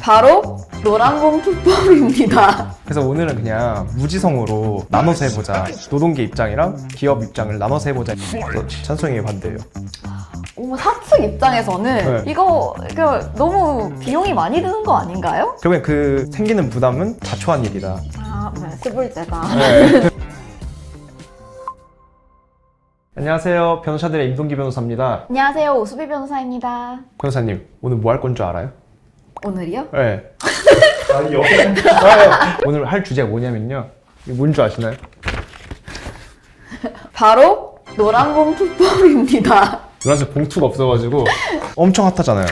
바로 노란봉투법입니다. 그래서 오늘은 그냥 무지성으로 나눠서 해보자. 노동계 입장이랑 기업 입장을 나눠서 해보자. 찬성이 반대예요. 사측 입장에서는 네. 이거 너무 비용이 많이 드는 거 아닌가요? 결국엔 그 생기는 부담은 자초한 일이다. 네, 스불제다. 네. 안녕하세요. 변호사들의 임동기 변호사입니다. 안녕하세요, 오수비 변호사입니다. 변호사님, 오늘 뭐 할 건 줄 알아요? 오늘이요? 네. 아니요. 오늘 할 주제가 뭐냐면요. 이거 뭔 줄 아시나요? 바로 노란봉투법입니다. 노란색 봉투가 없어가지고 엄청 핫하잖아요.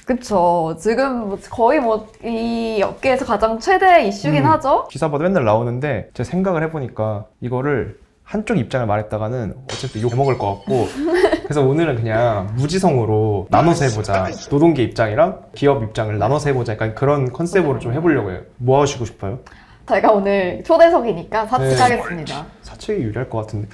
그쵸. 지금 거의 이 업계에서 가장 최대 이슈긴 하죠? 기사보다 맨날 나오는데 제가 생각을 해보니까 이거를 한쪽 입장을 말했다가는 어차피 욕 먹을 것 같고 그래서 오늘은 그냥 무지성으로 나눠서 해보자. 노동계 입장이랑 기업 입장을 나눠서 해보자. 약간 그런 컨셉으로 좀 해보려고 해요. 뭐 하시고 싶어요? 제가 오늘 초대석이니까 사측하겠습니다. 사측이 유리할 것 같은데.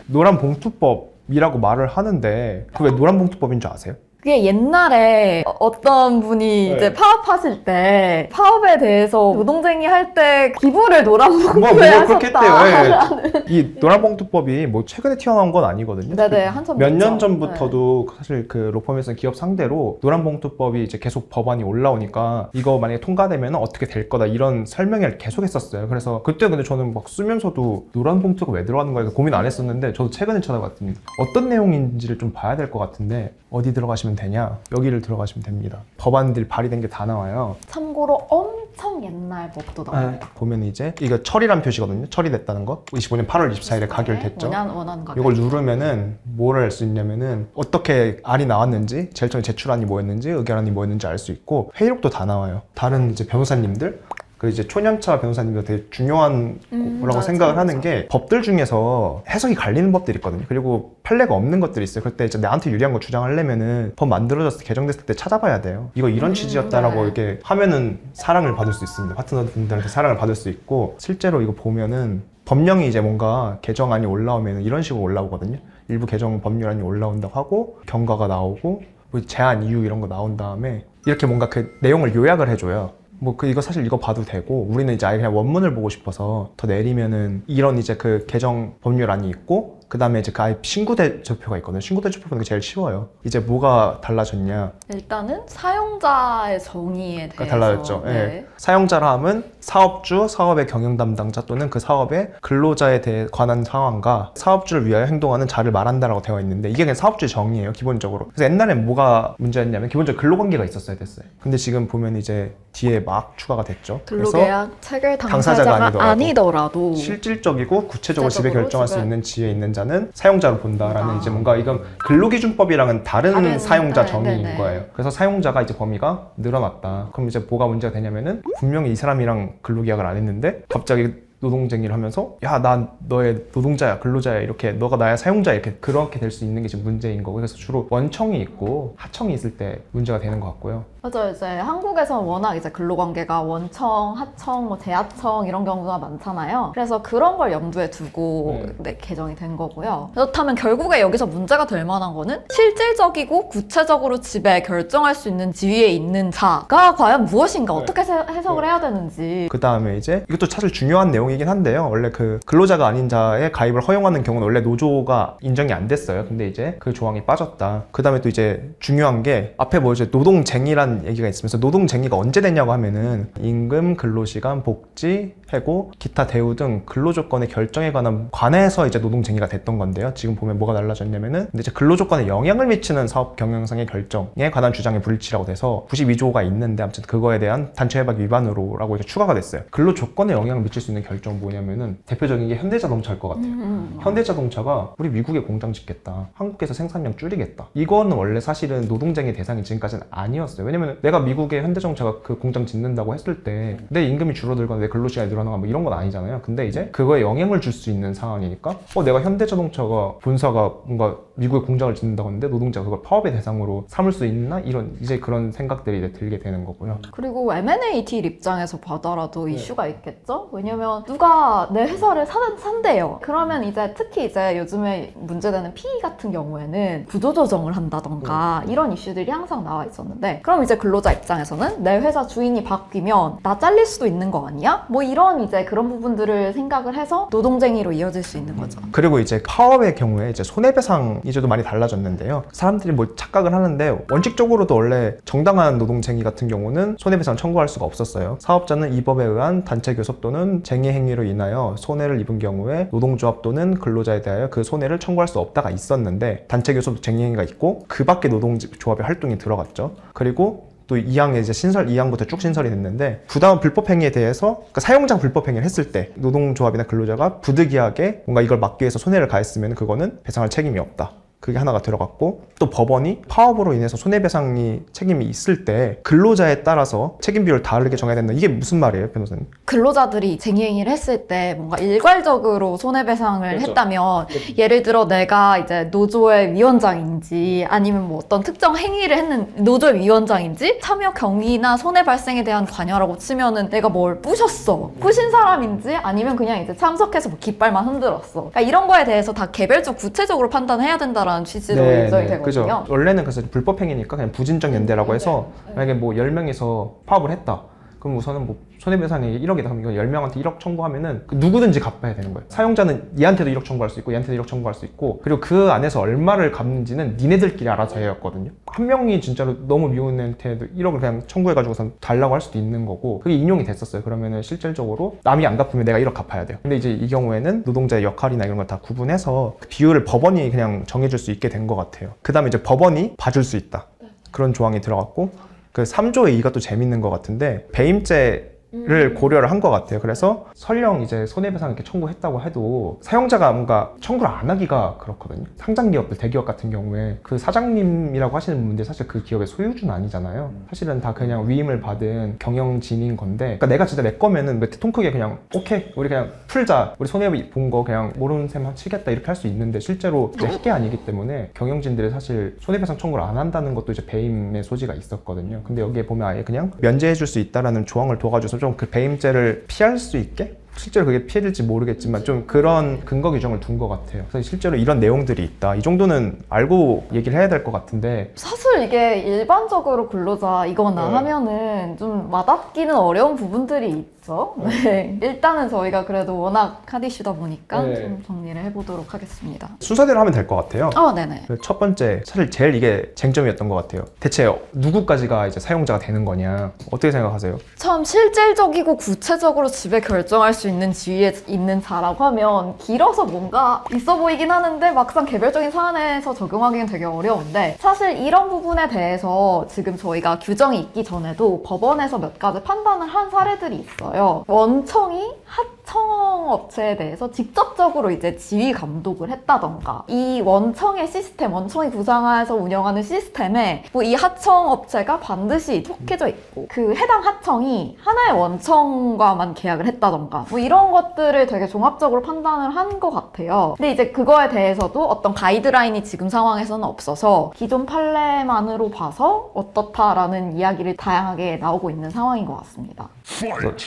노란봉투법이라고 말을 하는데 그게 왜 노란봉투법인 줄 아세요? 그게 옛날에 어떤 분이 네. 이제 파업하실 때 파업에 대해서 노동쟁이 할 때 기부를 노란봉투에 뭐 그렇게 하셨다. 했대요. 예. 이 노란봉투법이 뭐 최근에 튀어나온 건 아니거든요. 네네, 한참 몇 년 됐죠. 전부터도 사실 그 로펌에서는 기업 상대로 노란봉투법이 이제 계속 법안이 올라오니까 이거 만약에 통과되면 어떻게 될 거다 이런 설명을 계속 했었어요. 그래서 그때 근데 저는 막 쓰면서도 노란봉투가 왜 들어가는 거야 고민 안 했었는데 저도 최근에 찾아봤더니 어떤 내용인지를 좀 봐야 될 것 같은데 어디 들어가시면 되냐? 여기를 들어가시면 됩니다. 법안들이 발의된 게 다 나와요. 참고로 엄청 옛날 법도 나와요. 보면 이제 이거 처리란 표시거든요. 처리됐다는 거. 25년 8월 24일에 가결됐죠. 원하는 가결. 이걸 누르면은 뭘 할 수 있냐면은 어떻게 안이 나왔는지, 제일 처음에 제출안이 뭐였는지, 의결안이 뭐였는지 알 수 있고 회의록도 다 나와요. 다른 이제 변호사님들 그 이제 초년차 변호사님들 되게 중요한 거라고 생각을 하는 게 법들 중에서 해석이 갈리는 법들이 있거든요. 그리고 판례가 없는 것들이 있어요. 그럴 때 이제 나한테 유리한 거 주장하려면은 법 만들어졌을 때 개정됐을 때 찾아봐야 돼요. 이거 이런 취지였다라고 네. 이렇게 하면은 사랑을 받을 수 있습니다. 파트너분들한테 사랑을 받을 수 있고 실제로 이거 보면은 법령이 이제 뭔가 개정안이 올라오면 이런 식으로 올라오거든요. 일부 개정 법률안이 올라온다고 하고 경과가 나오고 뭐 제한 이유 이런 거 나온 다음에 이렇게 뭔가 그 내용을 요약을 해줘요. 뭐 이거 사실 이거 봐도 되고 우리는 이제 아예 그냥 원문을 보고 싶어서 더 내리면은 이런 이제 그 개정 법률안이 있고 그 다음에 이제 그 아예 신고대조표가 있거든요. 신고대조표는 게 제일 쉬워요. 이제 뭐가 달라졌냐? 일단은 사용자의 정의에 대해서 달라졌죠. 네. 예. 사용자라 함은 사업주, 사업의 경영 담당자 또는 그 사업의 근로자에 대해 관한 상황과 사업주를 위하여 행동하는 자를 말한다라고 되어 있는데 이게 그냥 사업주의 정의예요, 기본적으로. 그래서 옛날엔 뭐가 문제였냐면 기본적으로 근로관계가 있었어야 됐어요. 근데 지금 보면 이제 뒤에 막 추가가 됐죠. 근로계약 체결 당사자가 당사자가 아니더라도 실질적이고 구체적으로 지배 구체적으로 결정할 수 지배. 있는 지위에 있는 자는 사용자로 본다라는 아. 이제 뭔가 이건 근로기준법이랑은 다른 사용자 네, 정의인 네, 네. 거예요. 그래서 사용자가 이제 범위가 늘어났다. 그럼 이제 뭐가 문제가 되냐면은 분명히 이 사람이랑 근로계약을 안 했는데 갑자기 노동쟁의를 하면서 야, 난 너의 노동자야, 근로자야 이렇게 너가 나의 사용자 이렇게 그렇게 될 수 있는 게 지금 문제인 거고 그래서 주로 원청이 있고 하청이 있을 때 문제가 되는 것 같고요. 맞아요. 이제 한국에서는 워낙 이제 근로관계가 원청, 하청, 뭐 재하청 이런 경우가 많잖아요. 그래서 그런 걸 염두에 두고 네, 개정이 된 거고요. 그렇다면 결국에 여기서 문제가 될 만한 거는 실질적이고 구체적으로 지배 결정할 수 있는 지위에 있는 자가 과연 무엇인가 어떻게 해석을 해야 되는지. 그 다음에 이제 이것도 사실 중요한 내용이긴 한데요. 원래 그 근로자가 아닌 자의 가입을 허용하는 경우는 원래 노조가 인정이 안 됐어요. 근데 이제 그 조항이 빠졌다. 그 다음에 또 이제 중요한 게 앞에 뭐 이제 노동쟁의란 얘기가 있으면서 노동쟁의가 언제 됐냐고 하면은 임금, 근로시간, 복지, 해고, 기타 대우 등 근로조건의 결정에 관해서 이제 노동쟁의가 됐던 건데요. 지금 보면 뭐가 달라졌냐면은 근데 이제 근로조건에 영향을 미치는 사업 경영상의 결정에 관한 주장의 불일치라고 돼서 92조가 있는데 아무튼 그거에 대한 단체협약 위반으로라고 이제 추가가 됐어요. 근로조건에 영향을 미칠 수 있는 결정은 뭐냐면은 대표적인 게 현대자동차일 것 같아요. 현대자동차가 우리 미국에 공장 짓겠다. 한국에서 생산량 줄이겠다. 이거는 원래 사실은 노동쟁의 대상이 지금까지는 아니었어요. 왜냐면 내가 미국에 현대자동차가 그 공장 짓는다고 했을 때 내 임금이 줄어들거나 내 근로시간이 늘어나거나 뭐 이런 건 아니잖아요. 근데 이제 그거에 영향을 줄 수 있는 상황이니까 내가 현대자동차가 본사가 뭔가 미국에 공장을 짓는다고 했는데 노동자가 그걸 파업의 대상으로 삼을 수 있나? 이런 이제 그런 생각들이 이제 들게 되는 거고요. 그리고 M&A 딜 입장에서 봐더라도 이슈가 있겠죠? 왜냐면 누가 내 회사를 산대요. 그러면 이제 특히 이제 요즘에 문제되는 PE 같은 경우에는 구조조정을 한다던가 이런 이슈들이 항상 나와 있었는데, 그럼 이제 근로자 입장에서는 내 회사 주인이 바뀌면 나 잘릴 수도 있는 거 아니야? 뭐 이런 이제 그런 부분들을 생각을 해서 노동쟁의로 이어질 수 있는 거죠. 그리고 이제 파업의 경우에 이제 손해배상 이제도 많이 달라졌는데요. 사람들이 뭐 착각을 하는데 원칙적으로도 원래 정당한 노동쟁의 같은 경우는 손해배상 청구할 수가 없었어요. 사업자는 이 법에 의한 단체 교섭 또는 쟁의 행위로 인하여 손해를 입은 경우에 노동조합 또는 근로자에 대하여 그 손해를 청구할 수 없다가 있었는데, 단체 교섭 쟁의 행위가 있고 그 밖에 노동조합의 활동이 들어갔죠. 그리고 또 2항에 이제 신설 2항부터 쭉 신설이 됐는데, 부당한 불법 행위에 대해서 그러니까 사용자 불법 행위를 했을 때 노동조합이나 근로자가 부득이하게 뭔가 이걸 막기 위해서 손해를 가했으면 그거는 배상할 책임이 없다. 그게 하나가 들어갔고, 또 법원이 파업으로 인해서 손해배상이 책임이 있을 때 근로자에 따라서 책임 비율을 다르게 정해야 된다. 이게 무슨 말이에요, 변호사님? 근로자들이 쟁의행위를 했을 때 뭔가 일괄적으로 손해배상을 그렇죠. 했다면, 예를 들어 내가 이제 노조의 위원장인지 아니면 뭐 어떤 특정 행위를 했는 노조의 위원장인지 참여 경위나 손해 발생에 대한 관여라고 치면은 내가 뭘 부신 사람인지 아니면 그냥 이제 참석해서 뭐 깃발만 흔들었어. 그러니까 이런 거에 대해서 다 개별적 구체적으로 판단해야 된다라는 취지로 인정이 되거든요. 그죠. 원래는 그래서 불법 행위니까 그냥 부진적 연대라고 해서 만약에 뭐 10명이서 파업을 했다. 그럼 우선은 뭐 손해배상이 1억이다. 그럼 이거 10명한테 1억 청구하면은 누구든지 갚아야 되는 거예요. 사용자는 얘한테도 1억 청구할 수 있고 얘한테도 1억 청구할 수 있고, 그리고 그 안에서 얼마를 갚는지는 니네들끼리 알아서 해야 했거든요. 한 명이 진짜로 너무 미운 애한테도 1억을 그냥 청구해가지고선 달라고 할 수도 있는 거고, 그게 인용이 됐었어요. 그러면은 실질적으로 남이 안 갚으면 내가 1억 갚아야 돼요. 근데 이제 이 경우에는 노동자의 역할이나 이런 걸 다 구분해서 그 비율을 법원이 그냥 정해줄 수 있게 된 것 같아요. 그 다음에 이제 법원이 봐줄 수 있다. 그런 조항이 들어갔고, 그 3조의 2가 또 재밌는 것 같은데, 배임죄를 고려를 한 것 같아요. 그래서 설령 이제 손해배상 이렇게 청구했다고 해도 사용자가 뭔가 청구를 안 하기가 그렇거든요. 상장 기업들, 대기업 같은 경우에 그 사장님이라고 하시는 분들 사실 그 기업의 소유주는 아니잖아요. 사실은 다 그냥 위임을 받은 경영진인 건데, 그러니까 내가 진짜 내 거면은 통 크게 그냥 오케이 우리 그냥 풀자, 우리 손해 본 거 그냥 모르는 셈 치겠다 이렇게 할 수 있는데, 실제로 이게 아니기 때문에 경영진들이 사실 손해배상 청구를 안 한다는 것도 이제 배임의 소지가 있었거든요. 근데 여기에 보면 아예 그냥 면제해줄 수 있다라는 조항을 둬가지고 좀 그 배임죄를 피할 수 있게, 실제로 그게 피해질지 모르겠지만 좀 그런 근거 규정을 둔 것 같아요. 그래서 실제로 이런 내용들이 있다. 이 정도는 알고 얘기를 해야 될 것 같은데, 사실 이게 일반적으로 근로자 이거나 하면은 좀 와닿기는 어려운 부분들이 있죠. 네. 일단은 저희가 그래도 워낙 핫 이슈다 보니까 좀 정리를 해보도록 하겠습니다. 순서대로 하면 될 것 같아요. 네네. 첫 번째, 사실 제일 이게 쟁점이었던 것 같아요. 대체 누구까지가 이제 사용자가 되는 거냐? 어떻게 생각하세요? 참 실질적이고 구체적으로 집에 결정할 수 있는 지위에 있는 자라고 하면 길어서 뭔가 있어 보이긴 하는데 막상 개별적인 사안에서 적용하기는 되게 어려운데, 사실 이런 부분에 대해서 지금 저희가 규정이 있기 전에도 법원에서 몇 가지 판단을 한 사례들이 있어요. 원청이 하청업체에 대해서 직접적으로 이제 지휘 감독을 했다던가, 이 원청의 시스템, 원청이 구상해서 운영하는 시스템에 뭐 이 하청업체가 반드시 속해져 있고 그 해당 하청이 하나의 원청과만 계약을 했다던가, 뭐 이런 것들을 되게 종합적으로 판단을 한 것 같아요. 근데 이제 그거에 대해서도 어떤 가이드라인이 지금 상황에서는 없어서 기존 판례만으로 봐서 어떻다라는 이야기를 다양하게 나오고 있는 상황인 것 같습니다.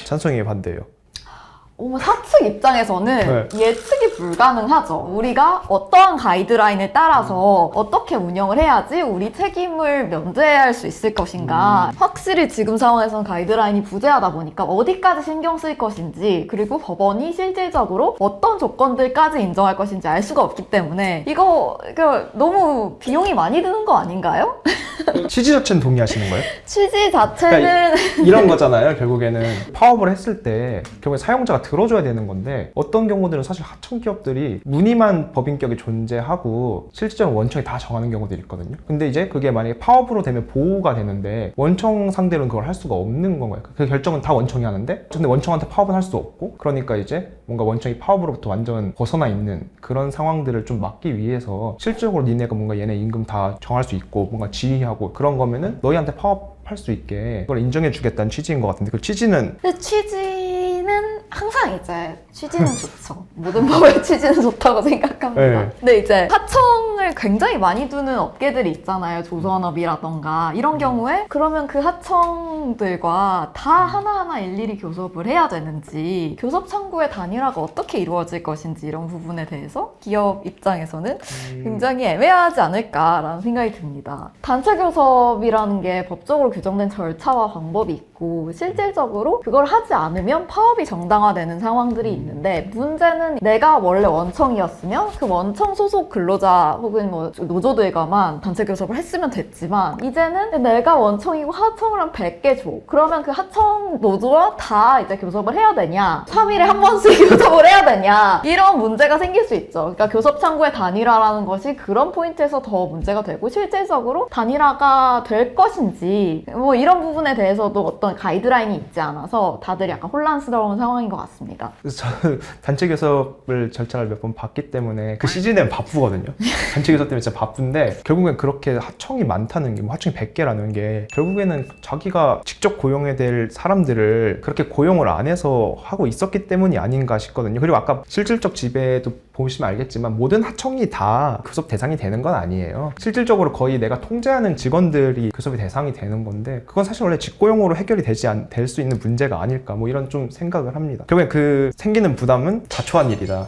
찬성이 반대예요. 사측 입장에서는 예측이 불가능하죠. 우리가 어떠한 가이드라인을 따라서 어떻게 운영을 해야지 우리 책임을 면제할 수 있을 것인가. 확실히 지금 상황에서는 가이드라인이 부재하다 보니까 어디까지 신경 쓸 것인지, 그리고 법원이 실질적으로 어떤 조건들까지 인정할 것인지 알 수가 없기 때문에 이거 너무 비용이 많이 드는 거 아닌가요? 취지 자체는 동의하시는 거예요? 취지 자체는 그러니까 이런 거잖아요. 결국에는 파업을 했을 때 결국에 사용자가 들어줘야 되는 건데, 어떤 경우들은 사실 하청 기업들이 무늬만 법인격이 존재하고 실질적으로 원청이 다 정하는 경우들이 있거든요. 근데 이제 그게 만약에 파업으로 되면 보호가 되는데 원청 상대로는 그걸 할 수가 없는 건가요? 그 결정은 다 원청이 하는데 근데 원청한테 파업은 할 수 없고, 그러니까 이제 뭔가 원청이 파업으로부터 완전 벗어나 있는 그런 상황들을 좀 막기 위해서 실질적으로 니네가 뭔가 얘네 임금 다 정할 수 있고 뭔가 지휘하고 그런 거면은 너희한테 파업할 수 있게 그걸 인정해 주겠다는 취지인 것 같은데, 그 취지는? 근데 취지는 항상 이제 취지는 좋죠. 모든 법의 취지는 좋다고 생각합니다. 네. 근데 이제 하청을 돈을 굉장히 많이 두는 업계들이 있잖아요. 조선업이라던가 이런 경우에 그러면 그 하청들과 다 하나하나 일일이 교섭을 해야 되는지, 교섭 창구의 단일화가 어떻게 이루어질 것인지 이런 부분에 대해서 기업 입장에서는 굉장히 애매하지 않을까라는 생각이 듭니다. 단체 교섭이라는 게 법적으로 규정된 절차와 방법이 있고 실질적으로 그걸 하지 않으면 파업이 정당화되는 상황들이 있는데, 문제는 내가 원래 원청이었으면 그 원청 소속 근로자 혹은 뭐 노조들과만 단체 교섭을 했으면 됐지만, 이제는 내가 원청이고 하청을 한 100개 줘. 그러면 그 하청 노조와 다 이제 교섭을 해야 되냐? 3일에 한 번씩 교섭을 해야 되냐? 이런 문제가 생길 수 있죠. 그러니까 교섭 창구의 단일화라는 것이 그런 포인트에서 더 문제가 되고, 실질적으로 단일화가 될 것인지 뭐 이런 부분에 대해서도 어떤 가이드라인이 있지 않아서 다들 약간 혼란스러운 상황인 것 같습니다. 그래서 저는 단체 교섭을 절차를 몇 번 봤기 때문에 그 시즌에는 바쁘거든요. 단체 교섭 때문에 진짜 바쁜데, 결국엔 그렇게 하청이 많다는 게, 뭐 하청이 100개라는 게 결국에는 자기가 직접 고용해야 될 사람들을 그렇게 고용을 안 해서 하고 있었기 때문이 아닌가 싶거든요. 그리고 아까 실질적 지배도 보시면 알겠지만 모든 하청이 다 교섭 대상이 되는 건 아니에요. 실질적으로 거의 내가 통제하는 직원들이 교섭의 대상이 되는 건데, 그건 사실 원래 직고용으로 해결이 될 수 있는 문제가 아닐까, 뭐 이런 좀 생각을 합니다. 결국엔 그 생기는 부담은 자초한 일이다.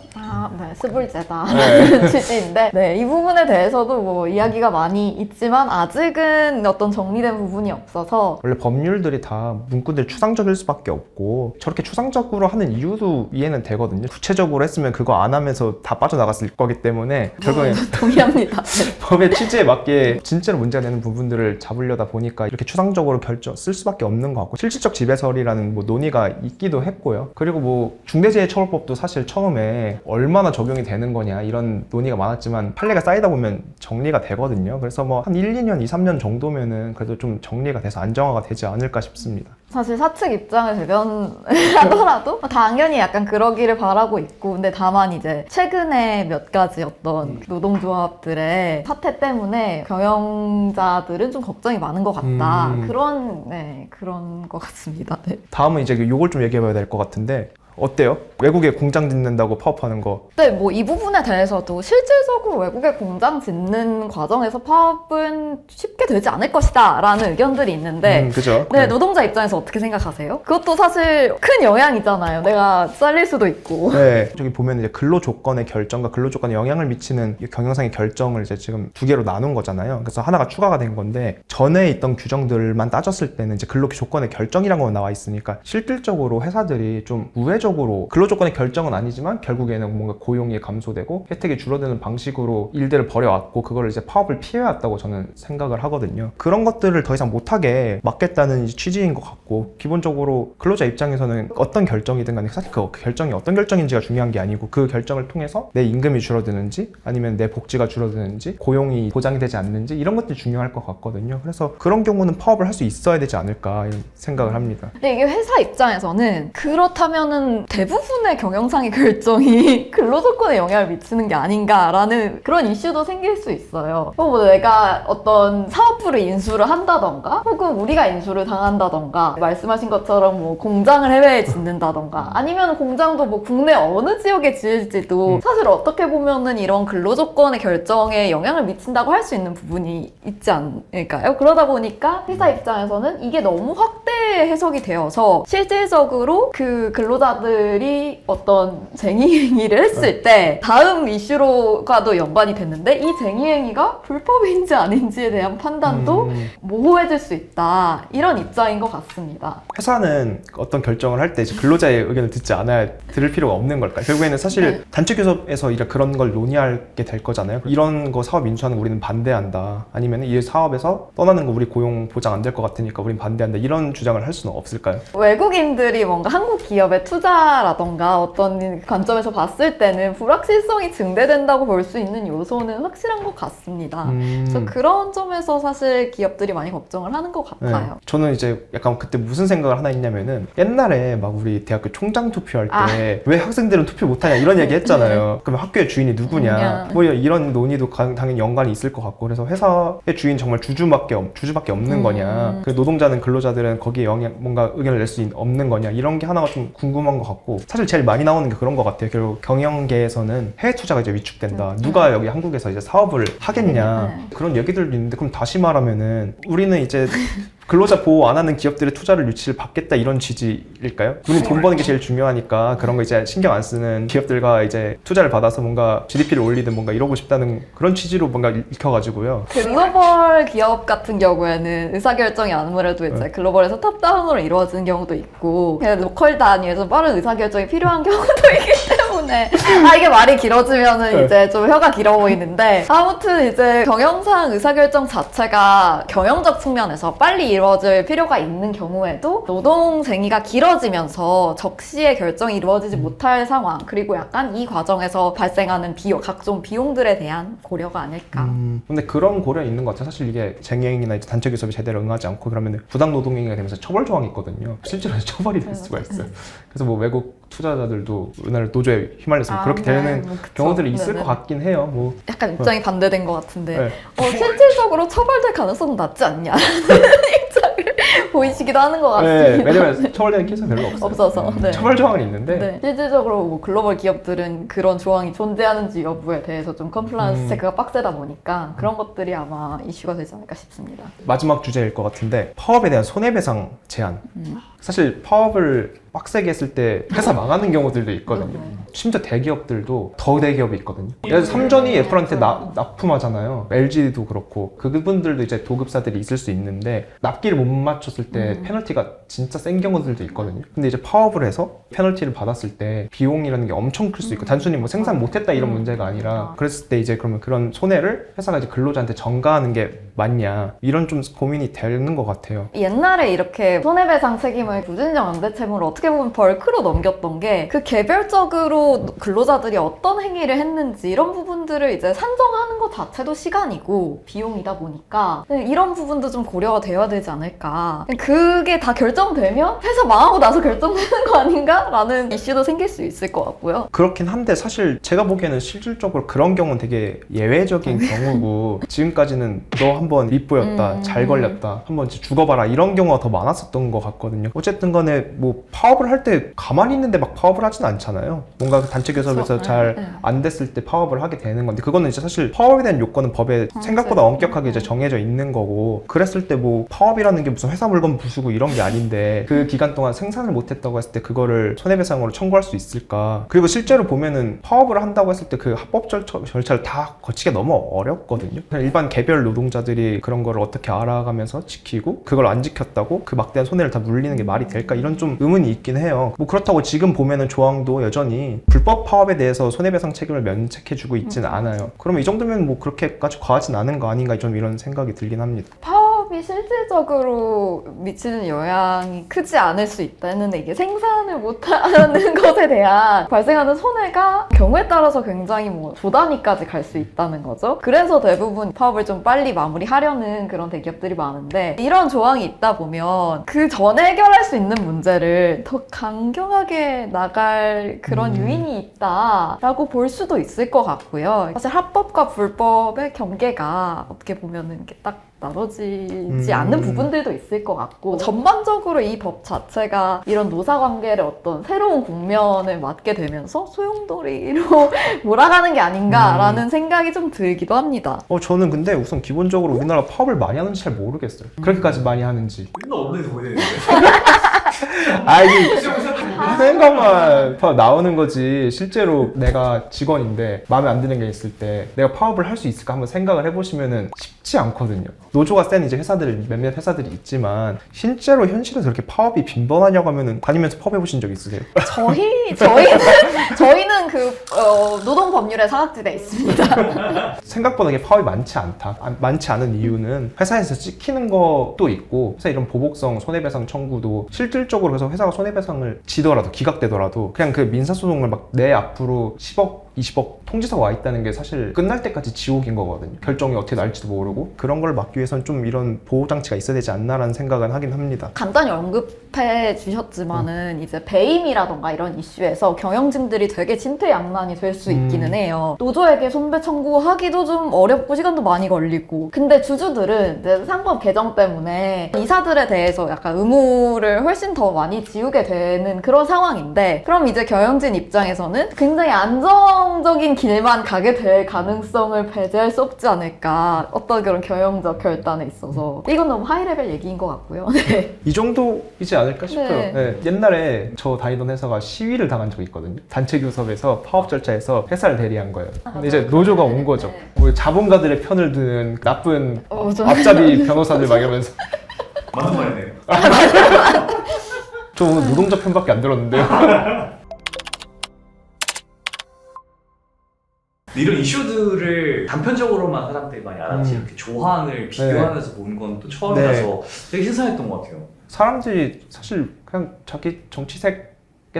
네, 스불제다 네. 취지인데, 네, 이 부분에 대해서도 뭐 이야기가 많이 있지만 아직은 어떤 정리된 부분이 없어서. 원래 법률들이 다 문구들 추상적일 수밖에 없고, 저렇게 추상적으로 하는 이유도 이해는 되거든요. 구체적으로 했으면 그거 안 하면서 다 빠져나갔을 거기 때문에 결국엔 동의합니다. 법의 취지에 맞게 진짜로 문제가 되는 부분들을 잡으려다 보니까 이렇게 추상적으로 쓸 수밖에 없는 것 같고, 실질적 지배설이라는 뭐 논의가 있기도 했고요. 그리고 뭐 중대재해처벌법도 사실 처음에 얼마나 적용이 되는 거냐 이런 논의가 많았지만 판례가 쌓이다 보면 정리가 되거든요. 그래서 뭐 한 1, 2년, 2, 3년 정도면은 그래도 좀 정리가 돼서 안정화가 되지 않을까 싶습니다. 사실 사측 입장을 대변하더라도 당연히 약간 그러기를 바라고 있고, 근데 다만 이제 최근에 몇 가지 어떤 노동조합들의 사태 때문에 경영자들은 좀 걱정이 많은 것 같다. 그런 것 같습니다. 네. 다음은 이제 요걸 좀 얘기해봐야 될 것 같은데, 어때요? 외국에 공장 짓는다고 파업하는 거. 네, 뭐 이 부분에 대해서도 실질적으로 외국에 공장 짓는 과정에서 파업은 쉽게 되지 않을 것이다 라는 의견들이 있는데, 그죠? 네, 노동자 입장에서 어떻게 생각하세요? 그것도 사실 큰 영향이잖아요. 내가 잘릴 수도 있고. 네, 저기 보면 이제 근로 조건의 결정과 근로 조건에 영향을 미치는 경영상의 결정을 이제 지금 두 개로 나눈 거잖아요. 그래서 하나가 추가가 된 건데, 전에 있던 규정들만 따졌을 때는 이제 근로 조건의 결정이라는 건 나와 있으니까 실질적으로 회사들이 좀 우회적으로, 근로 조건의 결정은 아니지만 결국에는 뭔가 고용이 감소되고 혜택이 줄어드는 방식으로 일들을 벌여왔고, 그걸 이제 파업을 피해왔다고 저는 생각을 하거든요. 그런 것들을 더 이상 못하게 막겠다는 취지인 것 같고, 기본적으로 근로자 입장에서는 어떤 결정이든 간에 사실 그 결정이 어떤 결정인지가 중요한 게 아니고, 그 결정을 통해서 내 임금이 줄어드는지 아니면 내 복지가 줄어드는지 고용이 보장이 되지 않는지 이런 것들이 중요할 것 같거든요. 그래서 그런 경우는 파업을 할 수 있어야 되지 않을까 이런 생각을 합니다. 근데 이게 회사 입장에서는 그렇다면은 대부분의 경영상의 결정이 근로조건에 영향을 미치는 게 아닌가라는 그런 이슈도 생길 수 있어요. 뭐 내가 어떤 사업부를 인수를 한다던가, 혹은 우리가 인수를 당한다던가, 말씀하신 것처럼 뭐 공장을 해외에 짓는다던가, 아니면 공장도 뭐 국내 어느 지역에 지을지도 사실 어떻게 보면은 이런 근로조건의 결정에 영향을 미친다고 할 수 있는 부분이 있지 않을까요? 그러다 보니까 회사 입장에서는 이게 너무 확대 해석이 되어서 실질적으로 그 근로자들이 어떤 쟁의행위를 했을 때 다음 이슈로가도 연관이 됐는데, 이 쟁의행위가 불법인지 아닌지에 대한 판단도 모호해질 수 있다, 이런 입장인 것 같습니다. 회사는 어떤 결정을 할 때 근로자의 의견을 들을 필요가 없는 걸까요? 결국에는 사실 단체 교섭에서 그런 걸 논의하게 될 거잖아요. 이런 거 사업 인수하는 거 우리는 반대한다, 아니면 이 사업에서 떠나는 거 우리 고용 보장 안 될 것 같으니까 우린 반대한다, 이런 주장을 할 수는 없을까요? 외국인들이 뭔가 한국 기업의 투자라던가 어떤 관점에서 봤을 때는 불확실성이 증대된다고 볼 수 있는 요소는 확실한 것 같습니다. 그래서 그런 점에서 사실 기업들이 많이 걱정을 하는 것 같아요. 네. 저는 이제 약간 그때 무슨 생각을 하나 했냐면은, 옛날에 막 우리 대학교 총장 투표할 때 왜 학생들은 투표 못하냐 이런 얘기 했잖아요. 그러면 학교의 주인이 누구냐, 뭐 이런 논의도 당연히 연관이 있을 것 같고, 그래서 회사의 주인 정말 주주밖에 없는 거냐, 그 노동자는 근로자들은 거기에 뭔가 의견을 낼 수 없는 거냐, 이런 게 하나가 좀 궁금한 것 같고 사실 제일 많이 나오는 게 그런 것 같아요. 결국 경영계에서는 해외 투자가 이제 위축된다. 누가 여기 한국에서 이제 사업을 하겠냐 그런 얘기들도 있는데 그럼 다시 말하면은 우리는 이제 근로자 보호 안 하는 기업들의 투자를 유치를 받겠다 이런 취지일까요? 우리 돈 버는 게 제일 중요하니까 그런 거 이제 신경 안 쓰는 기업들과 이제 투자를 받아서 뭔가 GDP를 올리든 뭔가 이러고 싶다는 그런 취지로 뭔가 읽혀가지고요. 글로벌 기업 같은 경우에는 의사결정이 아무래도 이제 글로벌에서 탑다운으로 이루어지는 경우도 있고 그냥 로컬 단위에서 빠른 의사결정이 필요한 경우도 있기 때문에 이게 말이 길어지면은 이제 좀 혀가 길어 보이는데 아무튼 이제 경영상 의사결정 자체가 경영적 측면에서 빨리 이루어질 필요가 있는 경우에도 노동쟁의가 길어지면서 적시에 결정이 이루어지지 못할 상황 그리고 약간 이 과정에서 발생하는 비용, 각종 비용들에 대한 고려가 아닐까. 근데 그런 고려 있는 것 같아요. 사실 이게 쟁행이나 이제 단체 교섭이 제대로 응하지 않고 그러면 부당 노동행위가 되면서 처벌 조항이 있거든요. 실제로 처벌이 될 수가 있어요. 그래서 뭐 외국 투자자들도 우리나라 노조에 휘말려서 그렇게 되는 그쵸. 경우들이 있을 네네. 것 같긴 해요. 뭐 약간 입장이 반대된 것 같은데 네. 실질적으로 처벌될 가능성은 낮지 않냐 입장을 보이시기도 하는 것 같습니다. 네, 왜냐면 처벌되는 케이스가 별로 없어요. 없어서 네. 처벌 조항은 있는데 네. 실질적으로 뭐 글로벌 기업들은 그런 조항이 존재하는지 여부에 대해서 좀 컴플라이언스 체크가 빡세다 보니까 그런 것들이 아마 이슈가 되지 않을까 싶습니다. 마지막 주제일 것 같은데 파업에 대한 손해배상 제한. 사실 파업을 빡세게 했을 때 회사 망하는 경우들도 있거든요. 심지어 대기업들도 더 대기업이 있거든요. 예를 들어 삼전이 애플한테 납품하잖아요. LG도 그렇고 그분들도 이제 도급사들이 있을 수 있는데 납기를 못 맞췄을 때 페널티가 진짜 센 경우들도 있거든요. 근데 이제 파업을 해서 페널티를 받았을 때 비용이라는 게 엄청 클 수 있고 단순히 뭐 생산 못했다 이런 문제가 아니라 그랬을 때 이제 그러면 그런 손해를 회사가 이제 근로자한테 전가하는 게 맞냐 이런 좀 고민이 되는 것 같아요. 옛날에 이렇게 손해배상 책임을 부진정 연대채무를 어떻게 보면 벌크로 넘겼던 게 그 개별적으로 근로자들이 어떤 행위를 했는지 이런 부분들을 이제 산정하는 것 자체도 시간이고 비용이다 보니까 이런 부분도 좀 고려가 되어야 되지 않을까. 그게 다 결정되면 회사 망하고 나서 결정되는 거 아닌가? 라는 이슈도 생길 수 있을 것 같고요. 그렇긴 한데 사실 제가 보기에는 실질적으로 그런 경우는 되게 예외적인 경우고 지금까지는 너 한번 립보였다 잘 걸렸다 한번 이제 죽어봐라 이런 경우가 더 많았었던 것 같거든요. 어쨌든 간에 뭐 파업을 할 때 가만히 있는데 막 파업을 하진 않잖아요. 뭔가 단체 교섭에서 잘 안 됐을 때 파업을 하게 되는 건데 그거는 이제 사실 파업에 대한 요건은 법에 생각보다 엄격하게 이제 정해져 있는 거고 그랬을 때 뭐 파업이라는 게 무슨 회사 물건 부수고 이런 게 아닌데 그 기간 동안 생산을 못했다고 했을 때 그거를 손해배상으로 청구할 수 있을까. 그리고 실제로 보면은 파업을 한다고 했을 때 그 합법 절차를 다 거치기가 너무 어렵거든요. 그냥 일반 개별 노동자들이 그런 거를 어떻게 알아가면서 지키고 그걸 안 지켰다고 그 막대한 손해를 다 물리는 게 말이 될까 이런 좀 의문이 있긴 해요. 뭐 그렇다고 지금 보면은 조항도 여전히 불법 파업에 대해서 손해배상 책임을 면책해주고 있지는 않아요. 그러면 이 정도면 뭐 그렇게까지 과하진 않은 거 아닌가 좀 이런 생각이 들긴 합니다. 파업이 실질적으로 미치는 영향이 크지 않을 수 있다 했는데 이게 생산을 못하는 것에 대한 발생하는 손해가 경우에 따라서 굉장히 뭐 조단위까지 갈 수 있다는 거죠. 그래서 대부분 파업을 좀 빨리 마무리하려는 그런 대기업들이 많은데 이런 조항이 있다 보면 그 전에 해결할 수 있는 문제를 더 강경하게 나갈 그런 유인이 있다라고 볼 수도 있을 것 같고요. 사실 합법과 불법의 경계가 어떻게 보면은 이렇게 딱 나눠지지 않는 부분들도 있을 것 같고 전반적으로 이 법 자체가 이런 노사관계를 어떤 새로운 국면을 맞게 되면서 소용돌이로 몰아가는 게 아닌가라는 생각이 좀 들기도 합니다. 저는 근데 우선 기본적으로 우리나라 파업을 많이 하는지 잘 모르겠어요. 그렇게까지 많이 하는지. 맨날 업데이트 보내는데. 이게 생각만 나오는 거지. 실제로 내가 직원인데 마음에 안 드는 게 있을 때 내가 파업을 할 수 있을까 한번 생각을 해보시면은 쉽지 않거든요. 노조가 센 이제 회사들 몇몇 회사들이 있지만 실제로 현실에서 그렇게 파업이 빈번하냐고 하면은 다니면서 파업 해보신 적 있으세요? 저희는 그 노동 법률에 사각지대에 있습니다. 생각보다 이게 파업이 많지 않다. 많지 않은 이유는 회사에서 찍히는 것도 있고 회사 이런 보복성 손해배상 청구도 실질적으로 그래서 회사가 손해배상을 지더라도 기각되더라도 그냥 그 민사소송을 막 내 앞으로 10억 20억 통지서가 와 있다는 게 사실 끝날 때까지 지옥인 거거든요. 결정이 어떻게 날지도 모르고 그런 걸 막기 위해서는 좀 이런 보호장치가 있어야 되지 않나라는 생각은 하긴 합니다. 간단히 언급해 주셨지만은 이제 배임이라던가 이런 이슈에서 경영진들이 되게 진퇴양난이 될 수 있기는 해요. 노조에게 손배 청구하기도 좀 어렵고 시간도 많이 걸리고. 근데 주주들은 이제 상법 개정 때문에 이사들에 대해서 약간 의무를 훨씬 더 많이 지우게 되는 그런 상황인데, 그럼 이제 경영진 입장에서는 굉장히 안정적인 길만 가게 될 가능성을 배제할 수 없지 않을까. 어떤 그런 경영적 결단에 있어서. 이건 너무 하이레벨 얘기인 것 같고요. 네. 이 정도이지 않을까 싶어요. 네. 네. 옛날에 저 다니던 회사가 시위를 당한 적이 있거든요. 단체 교섭에서 파업 절차에서 회사를 대리한 거예요. 근데 이제 노조가 온 거죠. 우리 자본가들의 편을 드는 나쁜 앞잡이 변호사들 막 이러면서 맞는 말이네요. 저 오늘 노동자 편밖에 안 들었는데요. 이런 이슈들을 단편적으로만 사람들이 많이 알았지 이렇게 조항을 비교하면서 본 건 또 처음이라서 되게 신선했던 것 같아요. 사람들이 사실 그냥 자기 정치색에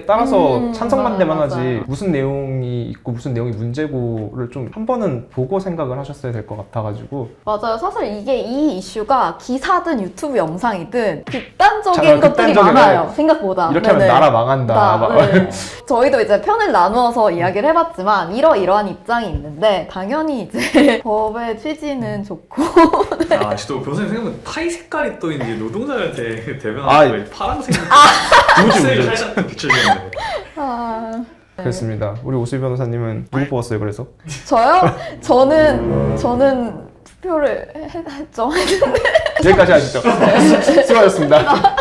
따라서 찬성반대만 맞아. 하지 무슨 내용이 있고 무슨 내용이 문제고를 좀 한 번은 보고 생각을 하셨어야 될 것 같아가지고. 맞아요. 사실 이게 이 이슈가 기사든 유튜브 영상이든 극단적인 것들이 극단적이네. 많아요. 생각보다. 이렇게 하면 네네. 나라 망한다. 막. 네. 저희도 이제 편을 나누어서 이야기를 해봤지만 이러이러한 입장이 있는데 당연히 이제 법의 취지는 좋고. 아, 또 변호사님 생각해보면 타이 색깔이 또 이제 노동자한테 대변하는 아, 거예요. 파란색. 우주. 살짝 비춰지는데. 아, 네. 그렇습니다. 우리 오수희 변호사님은 누구 뽑았어요? 그래서 저요? 저는 투표를 했죠. 여기까지 하시죠. 수고하셨습니다.